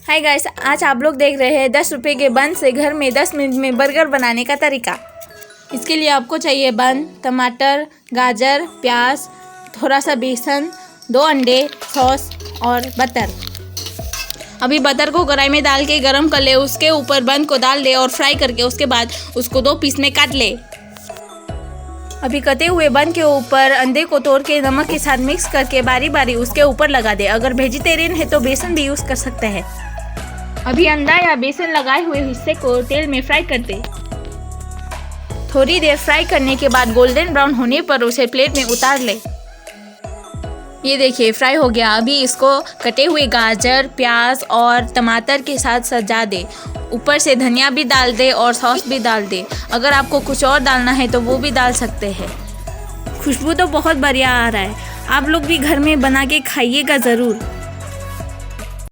Hi guys, आज आप लोग देख रहे हैं 10 रुपये के बन से घर में 10 मिनट में बर्गर बनाने का तरीका। इसके लिए आपको चाहिए बन, टमाटर, गाजर, प्याज, थोड़ा सा बेसन, 2 अंडे, सॉस और बटर। अभी बटर को कढ़ाई में डाल के गरम कर ले, उसके ऊपर बन को डाल दे और फ्राई करके उसके बाद उसको 2 पीस में काट ले। अभी कटे हुए बन के ऊपर अंडे को तोड़ के नमक के साथ मिक्स करके बारी बारी उसके ऊपर लगा दे। अगर वेजिटेरियन है तो बेसन भी यूज़ कर सकते हैं। अभी अंडा या बेसन लगाए हुए हिस्से को तेल में फ्राई कर दे। थोड़ी देर फ्राई करने के बाद गोल्डन ब्राउन होने पर उसे प्लेट में उतार ले। ये देखिए फ्राई हो गया। अभी इसको कटे हुए गाजर, प्याज और टमाटर के साथ सजा दे। ऊपर से धनिया भी डाल दे और सॉस भी डाल दे। अगर आपको कुछ और डालना है तो वो भी डाल सकते हैं। खुशबू तो बहुत बढ़िया आ रहा है। आप लोग भी घर में बना के खाइएगा ज़रूर।